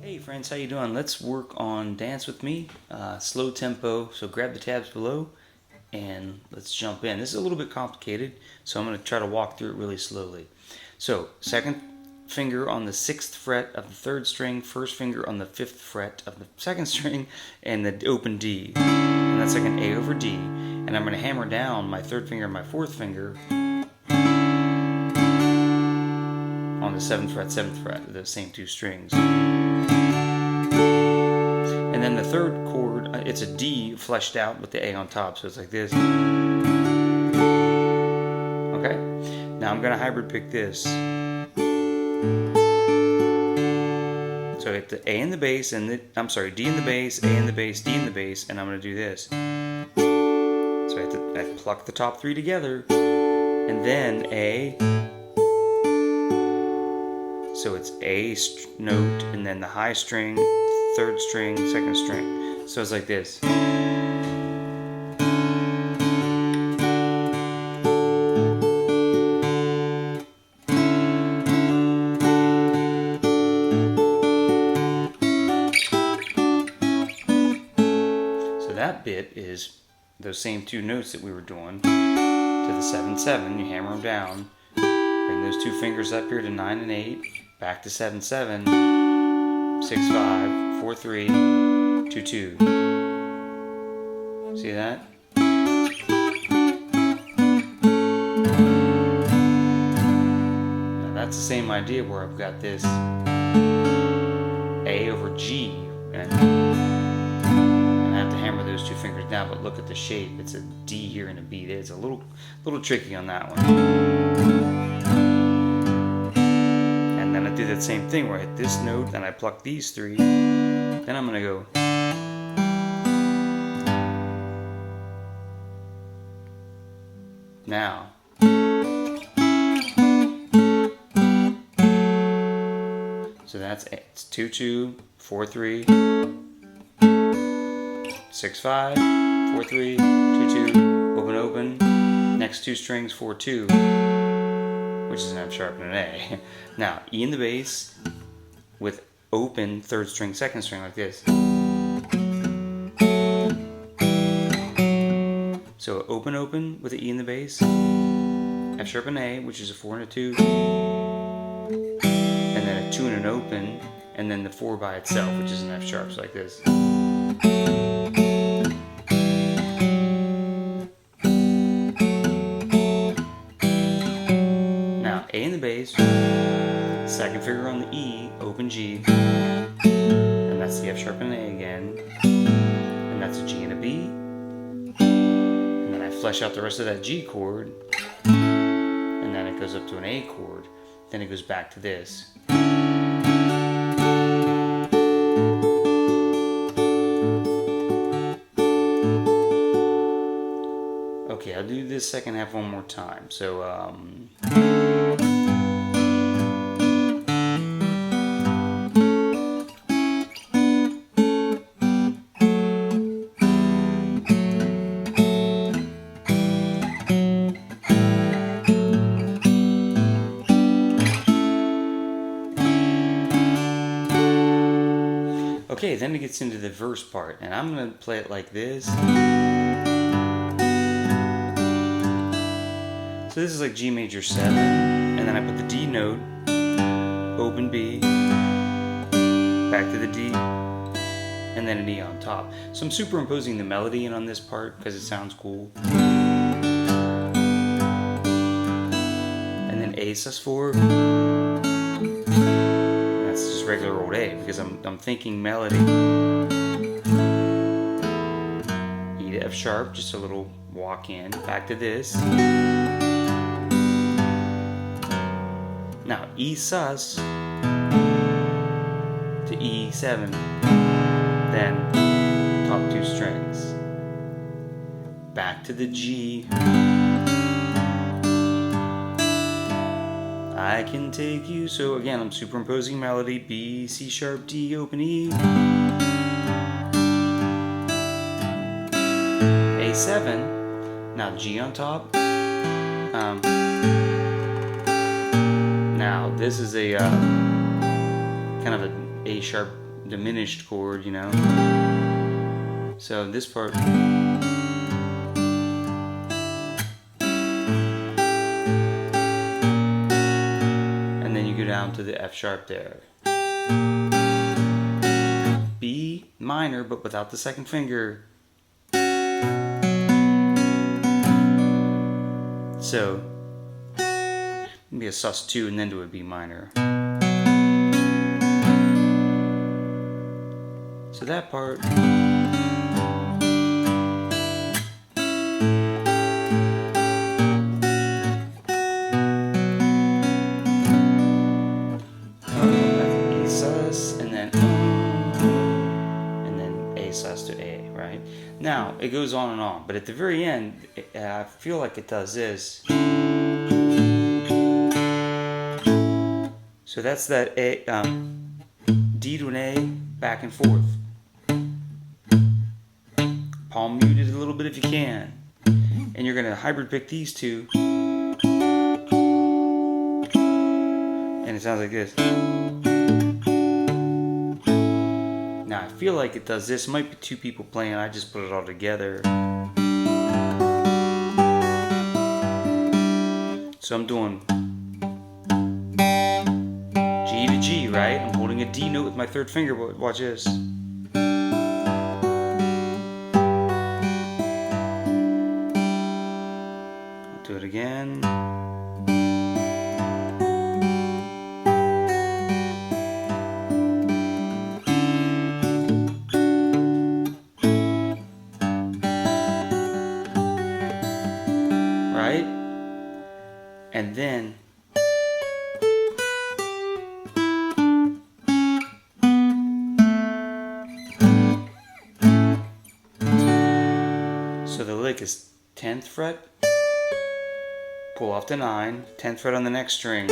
Hey friends, how you doing? Let's work on Dance With Me, slow tempo, so grab the tabs below and let's jump in. This is a little bit complicated, so I'm going to try to walk through it really slowly. So, second finger on the 6th fret of the 3rd string, first finger on the 5th fret of the 2nd string, and the open D. And that's like an A over D. And I'm going to hammer down my 3rd finger and my 4th finger on the 7th fret, the same two strings. And then the 3rd chord, it's a D fleshed out with the A on top, so it's like this. Okay? Now I'm going to hybrid pick this. So I hit the A in the bass, and D in the bass, A in the bass, D in the bass, and I'm going to do this. So I pluck the top 3 together, and then A. So it's A note, and then the high string, 3rd string, 2nd string. So it's like this. So that bit is those same 2 notes that we were doing to the 7-7. You hammer them down, bring those 2 fingers up here to 9 and 8, back to 7-7, 6-5. 4-3, 2-2. See that? Now that's the same idea where I've got this A over G, and I have to hammer those 2 fingers down. But look at the shape; it's a D here and a B there. It's a little tricky on that one. And then I do that same thing where I hit this note, and I pluck these 3. Then I'm going to go. Now. So it's 2-2, 4-3, 6-5, 4-3, 2-2, open open. Next 2 strings 4-2, which is an F sharp and an A. Now E in the bass with open 3rd string, 2nd string like this. So open open with the E in the bass, F sharp and A, which is a 4 and a 2, and then a 2 and an open, and then the 4 by itself, which is an F sharp, so like this. Now A in the bass, 2nd finger on the E, open G, and that's the F sharp and A again, and that's a G and a B, and then I flesh out the rest of that G chord, and then it goes up to an A chord, then it goes back to this. Okay, I'll do this second half one more time. So okay, then it gets into the verse part, and I'm going to play it like this. So this is like G major 7, and then I put the D note, open B, back to the D, and then an E on top. So I'm superimposing the melody in on this part because it sounds cool. And then A sus4. Regular old A because I'm thinking melody. E to F sharp, just a little walk in, back to this. Now E sus to E7, then top 2 strings, back to the G. I can take you. So again, I'm superimposing melody. B, C sharp, D, open E. A7. Now G on top. Now this is a kind of an A sharp diminished chord, you know. So this part, and then you go down to the F sharp there. B minor, but without the second finger. So maybe a sus2 and then do a B minor. So that part. A sus and then A sus to A, right? Now it goes on and on, but at the very end, I feel like it does this. So that's that A, D to an A, back and forth. Palm muted a little bit if you can, and you're gonna hybrid pick these two, and it sounds like this. Now I feel like it does this. It might be two people playing. I just put it all together. So I'm doing G to G, right? I'm holding a D note with my third finger, but watch this. I'll do it again. Right? And then so the lick is 10th fret, pull off the 9, 10th fret on the next string,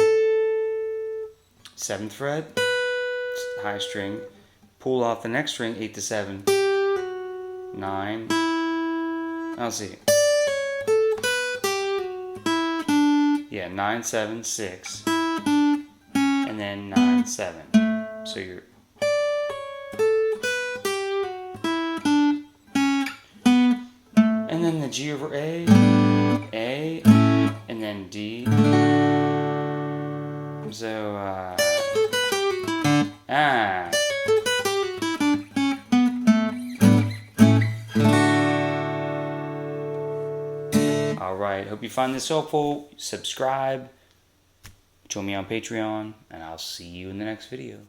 7th fret, high string, pull off the next string, 8 to 7, 9, I'll see. Yeah, 9, 7, 6, and then 9, 7. So you're and then the G over A, and then D. So Alright, hope you find this helpful. Subscribe, join me on Patreon, and I'll see you in the next video.